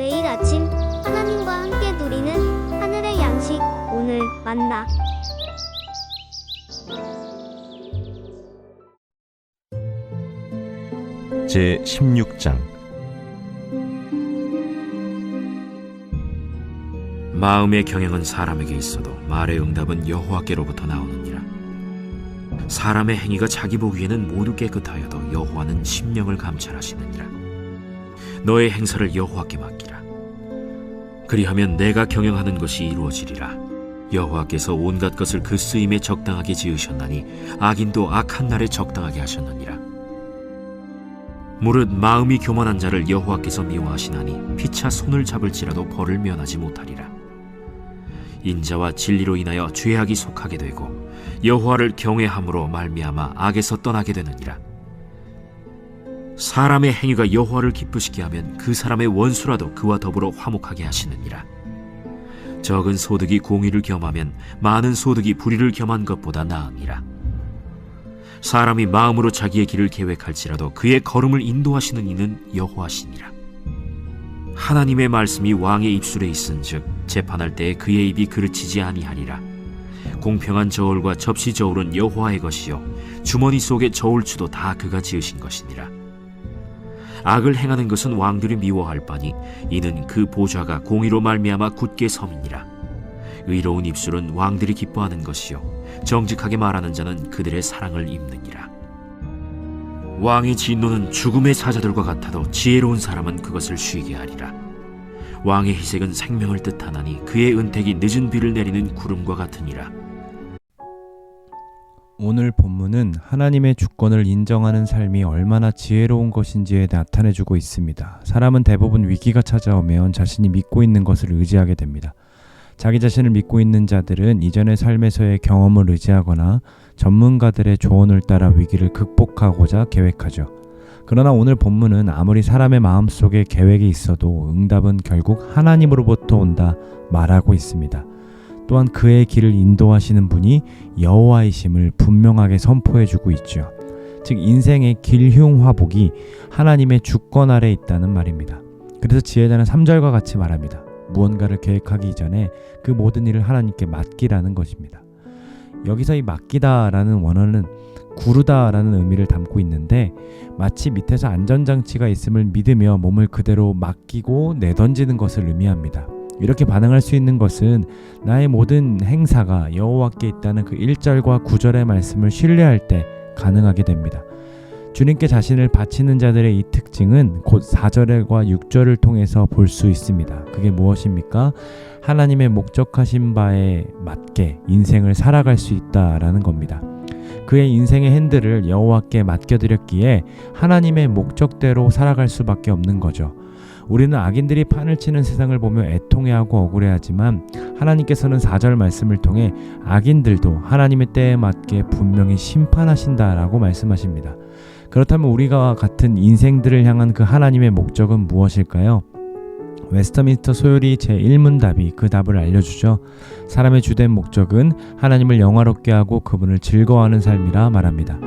매일 아침 하나님과 함께 누리는 하늘의 양식, 오늘 만나. 제 16장. 마음의 경영은 사람에게 있어도 말의 응답은 여호와께로부터 나오느니라. 사람의 행위가 자기 보기에는 모두 깨끗하여도 여호와는 심령을 감찰하시느니라. 너의 행사를 여호와께 맡기라. 그리하면 내가 경영하는 것이 이루어지리라. 여호와께서 온갖 것을 그 쓰임에 적당하게 지으셨나니 악인도 악한 날에 적당하게 하셨느니라. 무릇 마음이 교만한 자를 여호와께서 미워하시나니 피차 손을 잡을지라도 벌을 면하지 못하리라. 인자와 진리로 인하여 죄악이 속하게 되고 여호와를 경외함으로 말미암아 악에서 떠나게 되느니라. 사람의 행위가 여호와를 기쁘시게 하면 그 사람의 원수라도 그와 더불어 화목하게 하시느니라. 적은 소득이 공의를 겸하면 많은 소득이 불의를 겸한 것보다 나으니라. 사람이 마음으로 자기의 길을 계획할지라도 그의 걸음을 인도하시는 이는 여호와시니라. 하나님의 말씀이 왕의 입술에 있은즉 재판할 때에 그의 입이 그르치지 아니하리라. 공평한 저울과 접시 저울은 여호와의 것이요 주머니 속의 저울추도 다 그가 지으신 것이니라. 악을 행하는 것은 왕들이 미워할 바니 이는 그 보좌가 공의로 말미암아 굳게 섬이니라. 의로운 입술은 왕들이 기뻐하는 것이요 정직하게 말하는 자는 그들의 사랑을 입느니라. 왕의 진노는 죽음의 사자들과 같아도 지혜로운 사람은 그것을 쉬게 하리라. 왕의 희색은 생명을 뜻하나니 그의 은택이 늦은 비를 내리는 구름과 같으니라. 오늘 본문은 하나님의 주권을 인정하는 삶이 얼마나 지혜로운 것인지에 나타내주고 있습니다. 사람은 대부분 위기가 찾아오면 자신이 믿고 있는 것을 의지하게 됩니다. 자기 자신을 믿고 있는 자들은 이전의 삶에서의 경험을 의지하거나 전문가들의 조언을 따라 위기를 극복하고자 계획하죠. 그러나 오늘 본문은 아무리 사람의 마음속에 계획이 있어도 응답은 결국 하나님으로부터 온다 말하고 있습니다. 또한 그의 길을 인도하시는 분이 여호와이심을 분명하게 선포해주고 있죠. 즉 인생의 길흉화복이 하나님의 주권 아래 있다는 말입니다. 그래서 지혜자는 3절과 같이 말합니다. 무언가를 계획하기 이전에 그 모든 일을 하나님께 맡기라는 것입니다. 여기서 이 맡기다라는 원어는 구르다라는 의미를 담고 있는데 마치 밑에서 안전장치가 있음을 믿으며 몸을 그대로 맡기고 내던지는 것을 의미합니다. 이렇게 반응할 수 있는 것은 나의 모든 행사가 여호와께 있다는 그 1절과 9절의 말씀을 신뢰할 때 가능하게 됩니다. 주님께 자신을 바치는 자들의 이 특징은 곧 4절과 6절을 통해서 볼 수 있습니다. 그게 무엇입니까? 하나님의 목적하신 바에 맞게 인생을 살아갈 수 있다라는 겁니다. 그의 인생의 핸들을 여호와께 맡겨드렸기에 하나님의 목적대로 살아갈 수밖에 없는 거죠. 우리는 악인들이 판을 치는 세상을 보며 애통해하고 억울해하지만 하나님께서는 4절 말씀을 통해 악인들도 하나님의 때에 맞게 분명히 심판하신다라고 말씀하십니다. 그렇다면 우리가 같은 인생들을 향한 그 하나님의 목적은 무엇일까요? 웨스터민스터 소요리 제1문답이 그 답을 알려주죠. 사람의 주된 목적은 하나님을 영화롭게 하고 그분을 즐거워하는 삶이라 말합니다.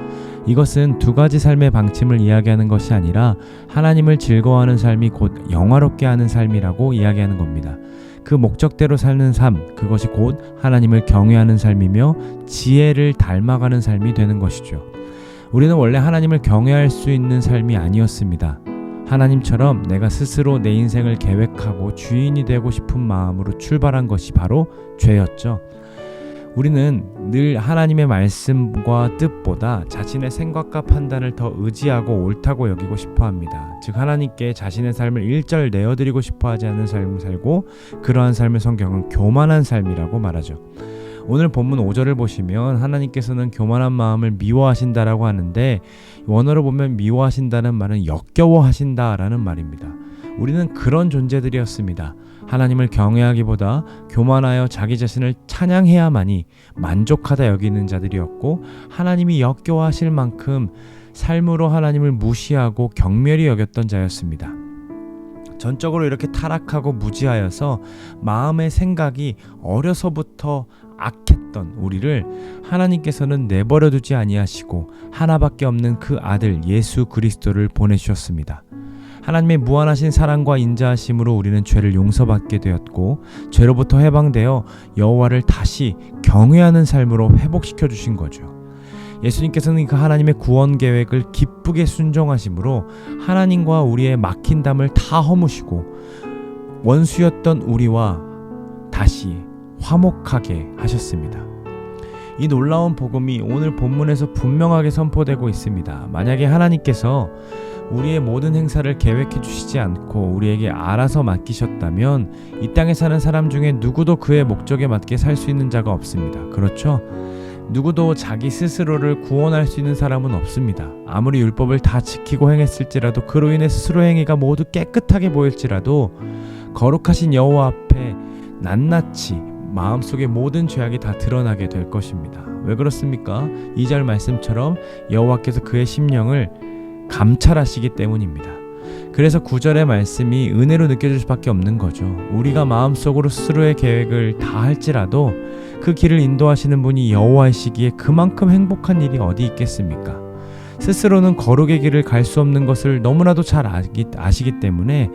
이것은 두 가지 삶의 방침을 이야기하는 것이 아니라 하나님을 즐거워하는 삶이 곧 영화롭게 하는 삶이라고 이야기하는 겁니다. 그 목적대로 사는 삶, 그것이 곧 하나님을 경외하는 삶이며 지혜를 닮아가는 삶이 되는 것이죠. 우리는 원래 하나님을 경외할 수 있는 삶이 아니었습니다. 하나님처럼 내가 스스로 내 인생을 계획하고 주인이 되고 싶은 마음으로 출발한 것이 바로 죄였죠. 우리는 늘 하나님의 말씀과 뜻보다 자신의 생각과 판단을 더 의지하고 옳다고 여기고 싶어 합니다. 즉 하나님께 자신의 삶을 일절 내어드리고 싶어 하지 않는 삶을 살고 그러한 삶을 성경은 교만한 삶이라고 말하죠. 오늘 본문 5절을 보시면 하나님께서는 교만한 마음을 미워하신다라고 하는데 원어로 보면 미워하신다는 말은 역겨워하신다라는 말입니다. 우리는 그런 존재들이었습니다. 하나님을 경외하기보다 교만하여 자기 자신을 찬양해야만이 만족하다 여기는 자들이었고 하나님이 역겨워하실 만큼 삶으로 하나님을 무시하고 경멸히 여겼던 자였습니다. 전적으로 이렇게 타락하고 무지하여서 마음의 생각이 어려서부터 악했던 우리를 하나님께서는 내버려 두지 아니하시고 하나밖에 없는 그 아들 예수 그리스도를 보내주셨습니다. 하나님의 무한하신 사랑과 인자하심으로 우리는 죄를 용서받게 되었고 죄로부터 해방되어 여호와를 다시 경외하는 삶으로 회복시켜 주신 거죠. 예수님께서는 그 하나님의 구원 계획을 기쁘게 순종하심으로 하나님과 우리의 막힌 담을 다 허무시고 원수였던 우리와 다시 화목하게 하셨습니다. 이 놀라운 복음이 오늘 본문에서 분명하게 선포되고 있습니다. 만약에 하나님께서 우리의 모든 행사를 계획해 주시지 않고 우리에게 알아서 맡기셨다면 이 땅에 사는 사람 중에 누구도 그의 목적에 맞게 살 수 있는 자가 없습니다. 그렇죠? 누구도 자기 스스로를 구원할 수 있는 사람은 없습니다. 아무리 율법을 다 지키고 행했을지라도 그로 인해 스스로 행위가 모두 깨끗하게 보일지라도 거룩하신 여호와 앞에 낱낱이 마음속의 모든 죄악이 다 드러나게 될 것입니다. 왜 그렇습니까? 2절 말씀처럼 여호와께서 그의 심령을 감찰하시기 때문입니다. 그래서 9절의 말씀이 은혜로 느껴질 수밖에 없는 거죠. 우리가 마음속으로 스스로의 계획을 다 할지라도 그 길을 인도하시는 분이 여호와이시기에 그만큼 행복한 일이 어디 있겠습니까? 스스로는 거룩의 길을 갈 수 없는 것을 너무나도 잘 아시기 때문에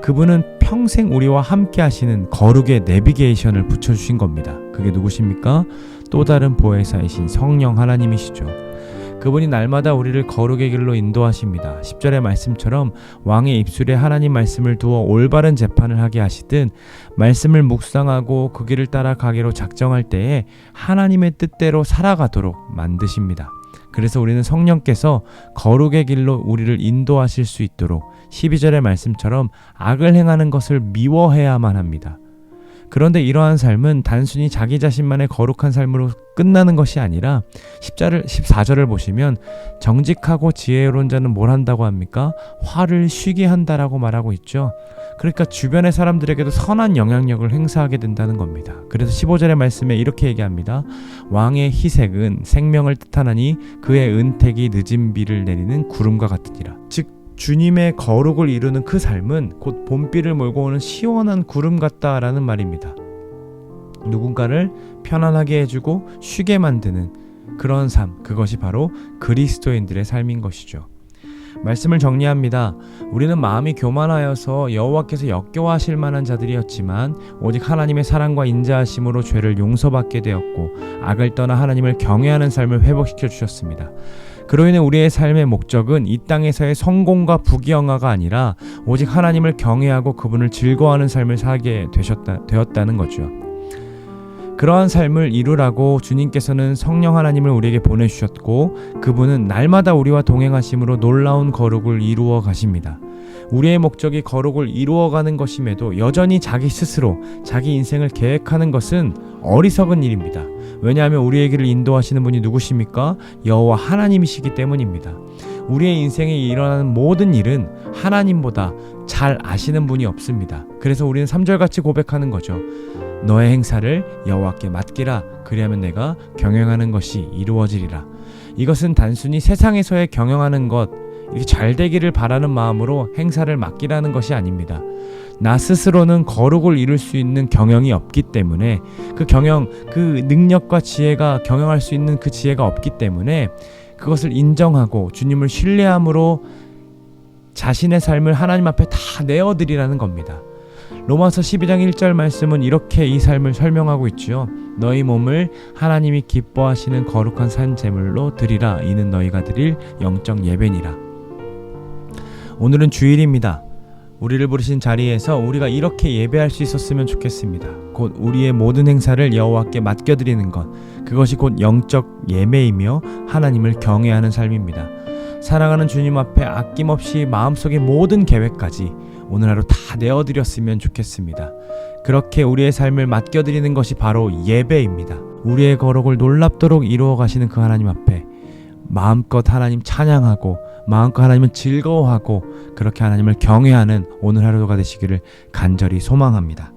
그분은 평생 우리와 함께 하시는 거룩의 내비게이션을 붙여주신 겁니다. 그게 누구십니까? 또 다른 보혜사이신 성령 하나님이시죠. 그분이 날마다 우리를 거룩의 길로 인도하십니다. 10절의 말씀처럼 왕의 입술에 하나님 말씀을 두어 올바른 재판을 하게 하시듯 말씀을 묵상하고 그 길을 따라가기로 작정할 때에 하나님의 뜻대로 살아가도록 만드십니다. 그래서 우리는 성령께서 거룩의 길로 우리를 인도하실 수 있도록 12절의 말씀처럼 악을 행하는 것을 미워해야만 합니다. 그런데 이러한 삶은 단순히 자기 자신만의 거룩한 삶으로 끝나는 것이 아니라 14절을 보시면 정직하고 지혜로운 자는 뭘 한다고 합니까? 화를 쉬게 한다라고 말하고 있죠. 그러니까 주변의 사람들에게도 선한 영향력을 행사하게 된다는 겁니다. 그래서 15절의 말씀에 이렇게 얘기합니다. 왕의 희색은 생명을 뜻하나니 그의 은택이 늦은 비를 내리는 구름과 같으니라. 즉 주님의 거룩을 이루는 그 삶은 곧 봄비를 몰고 오는 시원한 구름 같다라는 말입니다. 누군가를 편안하게 해주고 쉬게 만드는 그런 삶, 그것이 바로 그리스도인들의 삶인 것이죠. 말씀을 정리합니다. 우리는 마음이 교만하여서 여호와께서 역겨워하실 만한 자들이었지만 오직 하나님의 사랑과 인자하심으로 죄를 용서받게 되었고 악을 떠나 하나님을 경외하는 삶을 회복시켜 주셨습니다. 그로 인해 우리의 삶의 목적은 이 땅에서의 성공과 부귀영화가 아니라 오직 하나님을 경외하고 그분을 즐거워하는 삶을 살게 되었다는 거죠. 그러한 삶을 이루라고 주님께서는 성령 하나님을 우리에게 보내주셨고 그분은 날마다 우리와 동행하심으로 놀라운 거룩을 이루어 가십니다. 우리의 목적이 거룩을 이루어가는 것임에도 여전히 자기 스스로 자기 인생을 계획하는 것은 어리석은 일입니다. 왜냐하면 우리의 길을 인도하시는 분이 누구십니까? 여호와 하나님이시기 때문입니다. 우리의 인생에 일어나는 모든 일은 하나님보다 잘 아시는 분이 없습니다. 그래서 우리는 3절같이 고백하는 거죠. 너의 행사를 여호와께 맡기라. 그리하면 내가 경영하는 것이 이루어지리라. 이것은 단순히 세상에서의 경영하는 것, 이렇게 잘 되기를 바라는 마음으로 행사를 맡기라는 것이 아닙니다. 나 스스로는 거룩을 이룰 수 있는 경영이 없기 때문에 그 능력과 지혜가 경영할 수 있는 그 지혜가 없기 때문에 그것을 인정하고 주님을 신뢰함으로 자신의 삶을 하나님 앞에 다 내어드리라는 겁니다. 로마서 12장 1절 말씀은 이렇게 이 삶을 설명하고 있지요. 너희 몸을 하나님이 기뻐하시는 거룩한 산 제물로 드리라. 이는 너희가 드릴 영적 예배니라. 오늘은 주일입니다. 우리를 부르신 자리에서 우리가 이렇게 예배할 수 있었으면 좋겠습니다. 곧 우리의 모든 행사를 여호와께 맡겨드리는 것, 그것이 곧 영적 예배이며 하나님을 경외하는 삶입니다. 사랑하는 주님 앞에 아낌없이 마음속의 모든 계획까지 오늘 하루 다 내어드렸으면 좋겠습니다. 그렇게 우리의 삶을 맡겨드리는 것이 바로 예배입니다. 우리의 거룩을 놀랍도록 이루어 가시는 그 하나님 앞에 마음껏 하나님 찬양하고 마음껏 하나님을 즐거워하고 그렇게 하나님을 경외하는 오늘 하루가 되시기를 간절히 소망합니다.